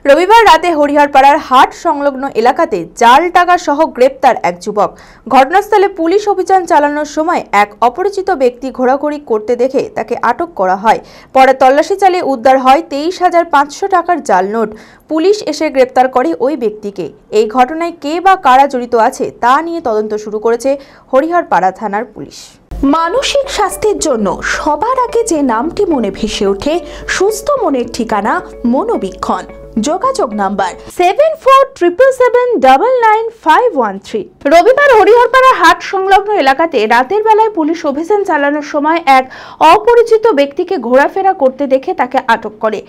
রবিবার রাতে হরিহরপাড়ার হাট সংলগ্ন এলাকাতে জাল টাকা সহ গ্রেপ্তার এক যুবক। ঘটনাস্থলে পুলিশ অভিযান চালানোর সময় এক অপরিচিত ব্যক্তি ঘোরাঘুরি করতে দেখে তাকে আটক করা হয়। পরে তল্লাশি চালিয়ে উদ্ধার হয় 23,500 টাকার জাল নোট। পুলিশ এসে গ্রেপ্তার করে ওই ব্যক্তিকে। এই ঘটনায় কে বা কারা জড়িত আছে তা নিয়ে তদন্ত শুরু করেছে হরিহরপাড়া থানার পুলিশ। মানসিক স্বাস্থ্যের জন্য সবার আগে যে নামটি মনে ভেসে ওঠে, সুস্থ মনের ঠিকানা মনোবীক্ষণ। যোগাযোগ নাম্বার 7477799513। রবিবার হরিহরপাড়া হাট সংলগ্ন এলাকাতে রাতের বেলায় পুলিশ অভিযান চালানোর সময় এক অপরিচিত ব্যক্তিকে ঘোরাফেরা করতে দেখে তাকে আটক করে।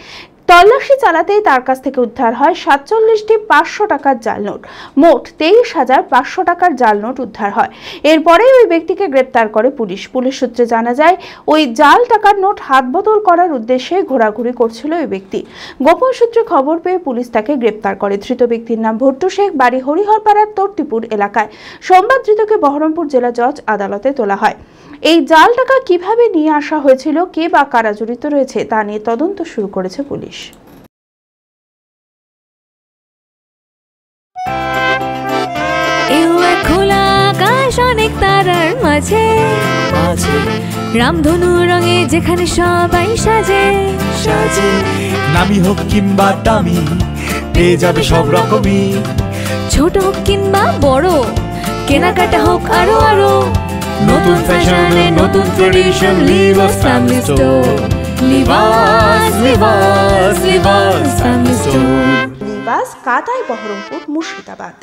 তল্লাশি চালাতেই তার কাছ থেকে উদ্ধার হয় 47টি 500 টাকার জাল নোট। মোট 23,500 টাকার জাল নোট উদ্ধার হয়। এরপরেই ওই ব্যক্তিকে গ্রেপ্তার করে পুলিশ। পুলিশ সূত্রে জানা যায়, ওই জাল টাকার নোট হাতবদল করার উদ্দেশ্যে ঘোরাঘুরি করছিল ওই ব্যক্তি। গোপন সূত্রে খবর পেয়ে পুলিশ তাকে গ্রেপ্তার করে। ধৃত ব্যক্তির নাম ভট্টু শেখ, বাড়ি হরিহরপাড়ার তর্তিপুর এলাকায়। সোমবার ধৃতকে বহরমপুর জেলা জজ আদালতে তোলা হয়। এই জাল টাকা কিভাবে নিয়ে আসা হয়েছিল, কে বা কারা জড়িত রয়েছে তা নিয়ে তদন্ত শুরু করেছে পুলিশ। খোলা আকাশ অনেক তারার মাঝে, রামধনু রঙে যেখানে সবাই সাজে সাজে। নামি হোক কিংবা দামি, পেয়ে যাবে সব রকমই। ছোট হোক কিংবা বড়, কেনাকাটা হোক আরো আরো। নতুন ফ্যাশনে নতুন tradition, Livas family store. Livas Livas Livas family store. Livas কাতাই, বহরমপুর, মুর্শিদাবাদ।